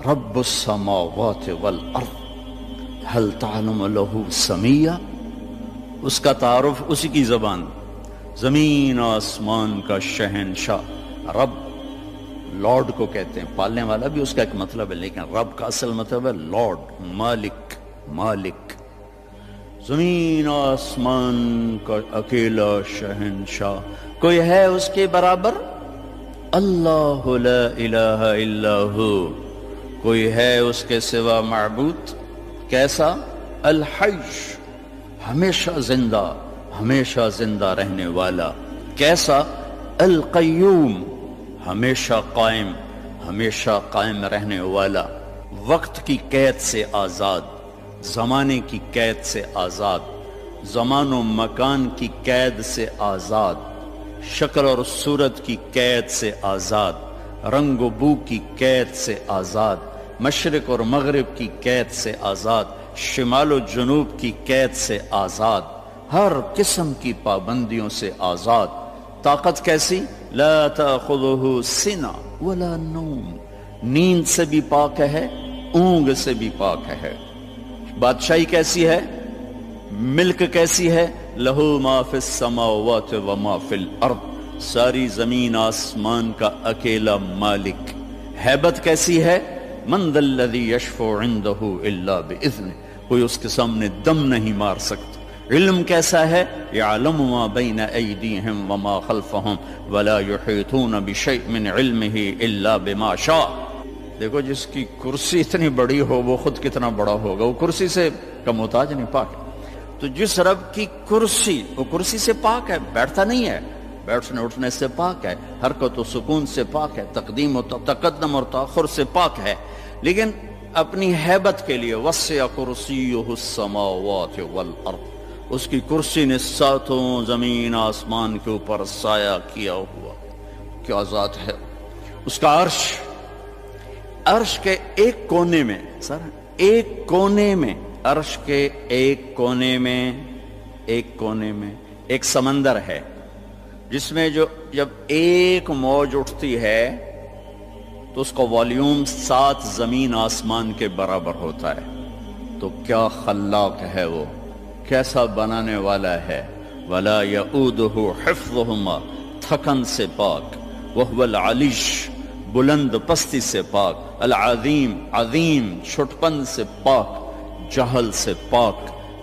رب السماوات والارض هل تعلم له سمیہ، اس کا تعارف اسی کی زبان، زمین آسمان کا شہنشاہ رب، لارڈ کو کہتے ہیں، پالنے والا بھی اس کا ایک مطلب ہے، لیکن رب کا اصل مطلب ہے لارڈ، مالک، مالک، زمین آسمان کا اکیلا شہنشاہ، کوئی ہے اس کے برابر؟ اللہ لا الہ الا ہو، کوئی ہے اس کے سوا معبود؟ کیسا؟ الحی، ہمیشہ زندہ، ہمیشہ زندہ رہنے والا۔ کیسا؟ القیوم، ہمیشہ قائم، ہمیشہ قائم رہنے والا، وقت کی قید سے آزاد، زمانے کی قید سے آزاد، زمان و مکان کی قید سے آزاد، شکل اور صورت کی قید سے آزاد، رنگ و بو کی قید سے آزاد، مشرق اور مغرب کی قید سے آزاد، شمال و جنوب کی قید سے آزاد، ہر قسم کی پابندیوں سے آزاد۔ طاقت کیسی؟ لا تأخذہ سنہ ولا نوم، نیند سے بھی پاک ہے، اونگ سے بھی پاک ہے۔ بادشاہی کیسی ہے؟ ملک کیسی ہے؟ لہو ما فی السماوات وما فی الارض، ساری زمین آسمان کا اکیلا مالک۔ ہیبت کیسی ہے؟ من ذا الذی یشفع عندہ الا باذنہ، کوئی اس کے سامنے دم نہیں مار سکتا۔ علم کیسا ہے؟ یعلم ما بین ایدیہم وما خلفہم ولا یحیطون بشیء من علمہ الا بما شاء۔ دیکھو جس کی کرسی اتنی بڑی ہو وہ خود کتنا بڑا ہوگا، وہ کرسی سے کا محتاج نہیں، پاک ہے۔ تو جس رب کی کرسی، وہ کرسی سے پاک ہے، بیٹھتا نہیں ہے، بیٹھنے اٹھنے سے پاک ہے، حرکت و سکون سے پاک ہے، تقدیم و تقدم اور تاخر سے پاک ہے، لیکن اپنی ہیبت کے لیے وسع کرسیہ السماوات والارض، اس کی کرسی نے ساتوں زمین آسمان کے اوپر سایہ کیا ہوا۔ کیا ذات ہے اس کا! عرش، عرش کے ایک کونے میں، سر ایک کونے میں، عرش کے ایک کونے میں، ایک کونے میں ایک سمندر ہے، جس میں جب ایک موج اٹھتی ہے تو اس کا والیوم 7 زمین آسمان کے برابر ہوتا ہے۔ تو کیا خلاق ہے وہ، کیسا بنانے والا ہے۔ ولا یؤودہ حفظہما، تھکن سے پاک، وہو العلی، بلند پستی سے پاک، العظیم، عظیم، چھٹپن سے پاک، جہل سے پاک۔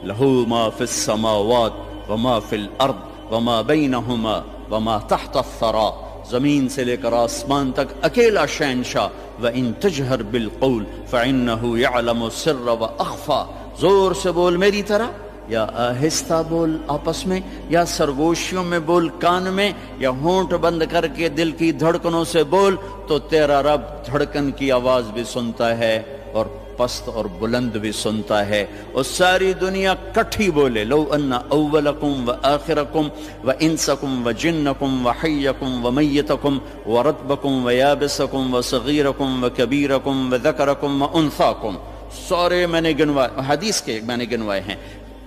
لہو ما فی السماوات وما فی الارض وما بینہما وما تحت الثری، زمین سے لے کر آسمان تک اکیلا شہنشاہ۔ وَإِن تَجْهَرْ بِالْقَوْلِ فَإِنَّهُ يَعْلَمُ السِّرَّ وَأَخْفَى، زور سے بول میری طرح، یا آہستہ بول آپس میں، یا سرگوشیوں میں بول کان میں، یا ہونٹ بند کر کے دل کی دھڑکنوں سے بول، تو تیرا رب دھڑکن کی آواز بھی سنتا ہے اور پست اور بلند بھی سنتا ہے، اور ساری دنیا کٹھی بولے۔ لو ان اولکم و آخرکم و انسکم و جنکم و حیکم و میتکم و رتبکم و یابسکم و صغیرکم و کبیرکم و ذکرکم و انثاکم، سارے میں نے گنوائے، حدیث کے میں نے گنوائے ہیں،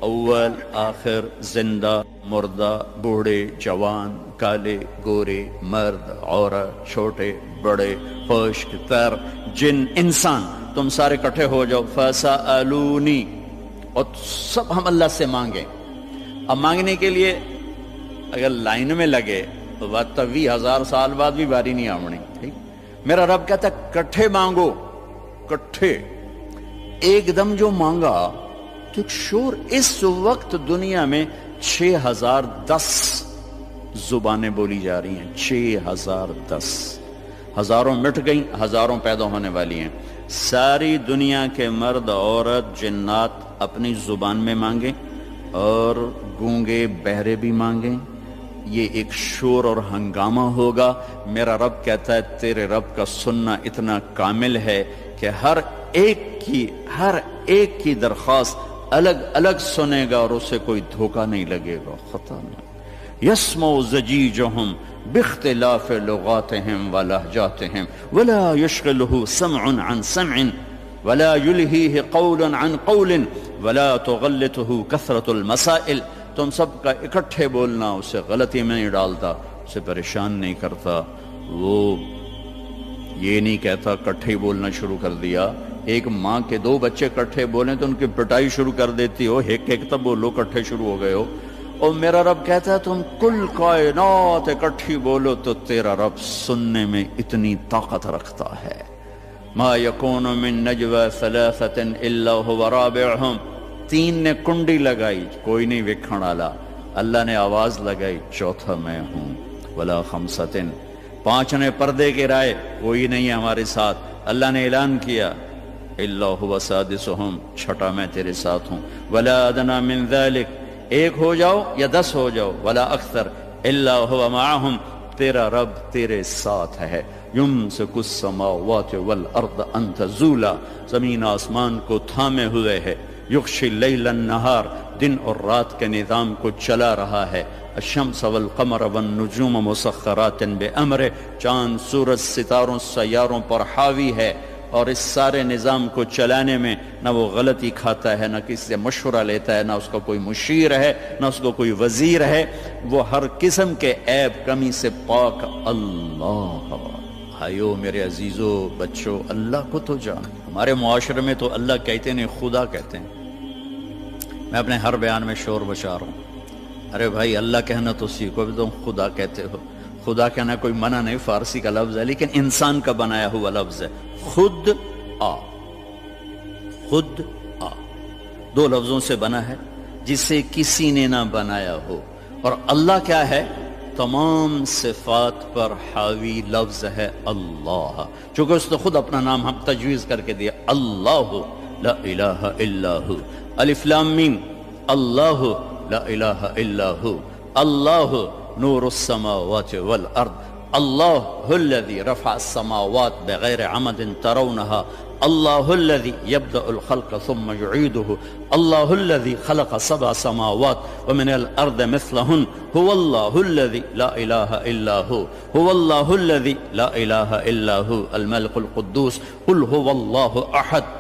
اول آخر، زندہ مردہ، بوڑھے جوان، کالے گورے، مرد عورت، چھوٹے بڑے، خشک تر، جن انسان، تم سارے کٹھے ہو جاؤ، فَسَأَلُونِي، اور سب ہم اللہ سے مانگیں۔ اب مانگنے کے لیے اگر لائن میں لگے تو بات 20,000 سال بعد بھی باری نہیں آمنی، ٹھیک؟ میرا رب کہتا ہے کٹھے مانگو، کٹھے، ایک دم جو مانگا تو ایک شور۔ اس وقت دنیا میں 6010 زبانیں بولی جا رہی ہیں، 6010، ہزاروں مٹ گئیں، ہزاروں پیدا ہونے والی ہیں۔ ساری دنیا کے مرد عورت جنات اپنی زبان میں مانگیں، اور گونگے بہرے بھی مانگیں، یہ ایک شور اور ہنگامہ ہوگا۔ میرا رب کہتا ہے تیرے رب کا سننا اتنا کامل ہے کہ ہر ایک کی درخواست الگ الگ سنے گا، اور اسے کوئی دھوکہ نہیں لگے گا، خطا نہیں۔ یسمع زجیجہم باختلاف لغاتہم ولہجاتہم ولا یشغلہ سمع عن سمع ولا یلہیہ قول عن قول ولا تغلطہ کثرت المسائل، تم سب کا اکٹھے بولنا اسے غلطی میں نہیں ڈالتا، اسے پریشان نہیں کرتا، وہ یہ نہیں کہتا کٹھے بولنا شروع کر دیا۔ ایک ماں کے دو بچے کٹھے بولیں تو ان کی پٹائی شروع کر دیتی ہو، ایک ایک تب بولو، کٹھے شروع ہو گئے ہو۔ اور میرا رب کہتا ہے تم کل کائنات اکٹھی بولو تو تیرا رب سننے میں اتنی طاقت رکھتا ہے۔ ما یکون من نجوى ثلاثة الا هو رابعهم، تین نے کنڈی لگائی، کوئی نہیں وکھن والا، اللہ نے آواز لگائی، چوتھا میں ہوں۔ ولا خمسة، پانچ نے پردے گرائے، کوئی نہیں ہے ہمارے ساتھ، اللہ نے اعلان کیا، الا هو سادسهم، چھٹا میں تیرے ساتھ ہوں۔ ولا ادنى من ذلك، ایک ہو جاؤ یا 10 ہو جاؤ، ولا اکثر الا هو معهم، تیرا رب تیرے ساتھ ہے۔ یمسک السماوات والارض ان تزولا، زمین آسمان کو تھامے ہوئے ہے۔ یغشی اللیل النہار، دن اور رات کے نظام کو چلا رہا ہے۔ الشمس والقمر والنجوم مسخرات بامرہ، چاند سورج ستاروں سیاروں پر حاوی ہے، اور اس سارے نظام کو چلانے میں نہ وہ غلطی کھاتا ہے، نہ کسی سے مشورہ لیتا ہے، نہ اس کا کوئی مشیر ہے، نہ اس کو کوئی وزیر ہے، وہ ہر قسم کے عیب کمی سے پاک اللہ۔ بھائیو میرے عزیزو بچوں، اللہ کو تو جان۔ ہمارے معاشرے میں تو اللہ کہتے نہیں، خدا کہتے ہیں۔ میں اپنے ہر بیان میں شور بچا رہا ہوں، ارے بھائی اللہ کہنا تو سیکھو، بھی تم خدا کہتے ہو۔ خدا کہنا کوئی منع نہیں، فارسی کا لفظ ہے، لیکن انسان کا بنایا ہوا لفظ ہے۔ خود آ، خود آ، دو لفظوں سے بنا ہے، جسے کسی نے نہ بنایا ہو۔ اور اللہ کیا ہے؟ تمام صفات پر حاوی لفظ ہے اللہ، چونکہ اس نے خود اپنا نام ہم تجویز کر کے دیا، اللہ لا الہ الا ہو۔ الف لام میم، اللہ لا الہ الا ہو۔ اللہ نور السماوات والارض، اللہ الذي رفع السماوات بغیر عمد ترونها، اللہ الذي يبدأ الخلق ثم يعيده، اللہ الذي خلق 7 سماوات ومن الارض مثلهن، هو الله الذي لا اله الا هو، هو الله الذي لا اله الا هو الملك القدوس، قل هو الله احد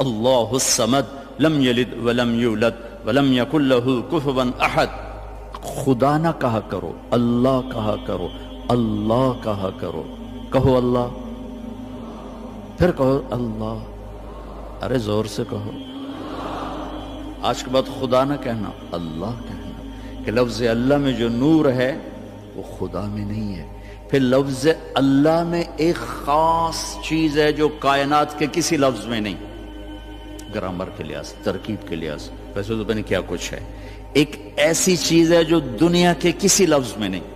الله الصمد لم يلد ولم يولد ولم يكن له كفوا احد۔ خدا نہ کہا کرو، اللہ کہا کرو، اللہ کہا کرو، کہو اللہ، پھر کہو اللہ، ارے زور سے کہو۔ آج کے بعد خدا نہ کہنا، اللہ کہنا، کہ لفظ اللہ میں جو نور ہے وہ خدا میں نہیں ہے۔ پھر لفظ اللہ میں ایک خاص چیز ہے جو کائنات کے کسی لفظ میں نہیں، گرامر کے لحاظ، ترکیب کے لحاظ، ویسے تو پتہ کیا کچھ ہے۔ ایک ایسی چیز ہے جو دنیا کے کسی لفظ میں نہیں۔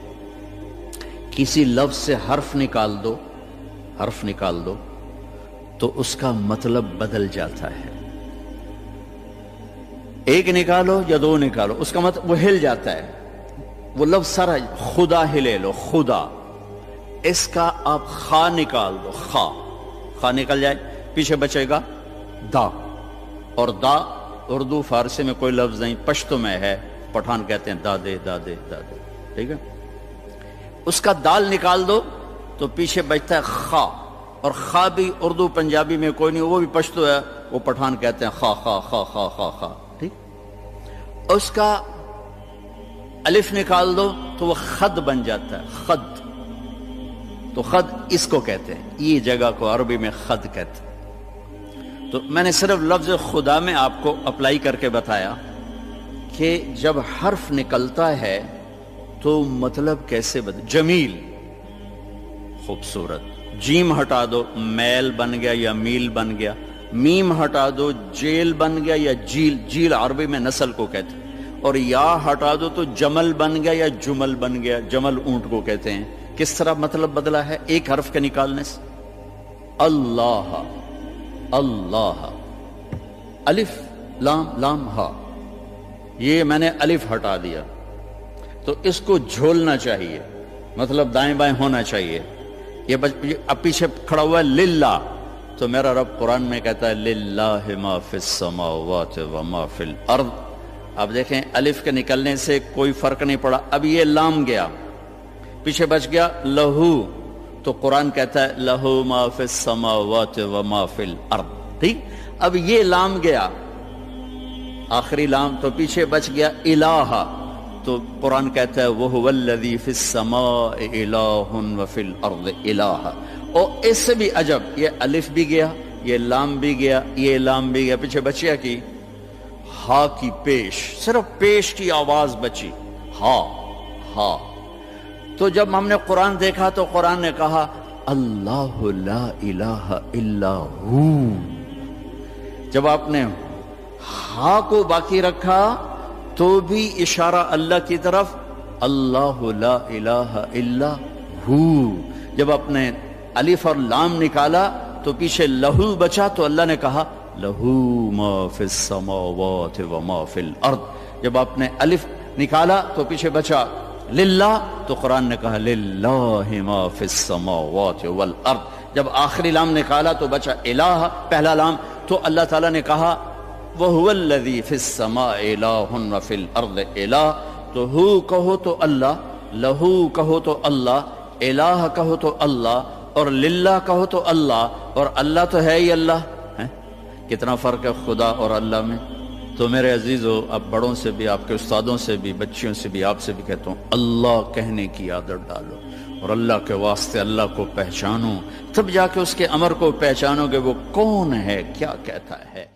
کسی لفظ سے حرف نکال دو، حرف نکال دو تو اس کا مطلب بدل جاتا ہے۔ ایک نکالو یا دو نکالو، اس کا مطلب وہ ہل جاتا ہے۔ وہ لفظ سارا، خدا ہی لے لو، خدا، اس کا آپ خا نکال دو، خا، خا نکل جائے، پیچھے بچے گا دا، اور دا اردو فارسی میں کوئی لفظ نہیں، پشتو میں ہے، پٹھان کہتے ہیں دادے دادے دادے، ٹھیک ہے۔ اس کا دال نکال دو تو پیچھے بچتا ہے خا، اور خا بھی اردو پنجابی میں کوئی نہیں، وہ بھی پشتو ہے، وہ پٹھان کہتے ہیں خا خا خا خا خا خا، ٹھیک۔ اس کا الف نکال دو تو وہ خد بن جاتا ہے، خد، تو خد اس کو کہتے ہیں، یہ جگہ کو عربی میں خد کہتے ہیں۔ تو میں نے صرف لفظ خدا میں آپ کو اپلائی کر کے بتایا کہ جب حرف نکلتا ہے تو مطلب کیسے بدل۔ جمیل، خوبصورت، جیم ہٹا دو میل بن گیا یا میل بن گیا، میم ہٹا دو جیل بن گیا یا جیل، جیل عربی میں نسل کو کہتے ہیں، اور یا ہٹا دو تو جمل بن گیا یا جمل بن گیا، جمل اونٹ کو کہتے ہیں۔ کس طرح مطلب بدلا ہے ایک حرف کے نکالنے سے؟ اللہ، اللہ، الف لام لام ہا، یہ میں نے الف ہٹا دیا تو اس کو جھولنا چاہیے، مطلب دائیں بائیں ہونا چاہیے۔ یہ اب پیچھے کھڑا ہوا ہے للہ، تو میرا رب قرآن میں کہتا ہے للہ ما فی السماوات وما فی الارض۔ اب دیکھیں الف کے نکلنے سے کوئی فرق نہیں پڑا، اب یہ لام گیا، پیچھے بچ گیا لہو، تو قرآن کہتا ہے لہو ما فی السماوات وما فی الارض، ٹھیک۔ اب یہ لام گیا، آخری لام، تو پیچھے بچ گیا الہ، تو قرآن کہتا ہے وَهُوَ الَّذِي فِي السَّمَاءِ إِلَٰهٌ وَفِي الْأَرْضِ إِلَٰهٌ۔ اور اس سے بھی عجب، یہ الف بھی گیا، یہ لام بھی گیا، یہ لام بھی گیا، پیچھے بچیا کی ہا کی پیش، صرف پیش کی آواز بچی، ہا ہا۔ تو جب ہم نے قرآن دیکھا تو قرآن نے کہا اللہ لا الہ الا ہو۔ جب آپ نے ہا کو باقی رکھا تو بھی اشارہ اللہ کی طرف، اللہ لا الہ الا ہو۔ جب آپ نے الف اور لام نکالا تو پیچھے لہو بچا تو اللہ نے کہا لہو ما فی السماوات و ما فی الارض۔ جب آپ نے الف نکالا تو پیچھے بچا للہ تو قرآن نے کہا للہ ما فی السماوات والارض۔ جب آخری لام نکالا تو بچا الہ، پہلا لام، تو اللہ تعالیٰ نے کہا وَهُوَ الَّذِي فِي السَّمَاءِ إِلَٰهٌ وَفِي الْأَرْضِ إِلَٰهٌ۔ تو ہو کہو تو اللہ، لہو کہو تو اللہ، الہ کہو تو اللہ، اور للہ کہو تو اللہ، اور اللہ تو ہے ہی اللہ ہے۔ کتنا فرق ہے خدا اور اللہ میں۔ تو میرے عزیزو، اب بڑوں سے بھی، آپ کے استادوں سے بھی، بچیوں سے بھی، آپ سے بھی کہتا ہوں اللہ کہنے کی عادت ڈالو، اور اللہ کے واسطے اللہ کو پہچانو، تب جا کے اس کے امر کو پہچانو گے وہ کون ہے، کیا کہتا ہے۔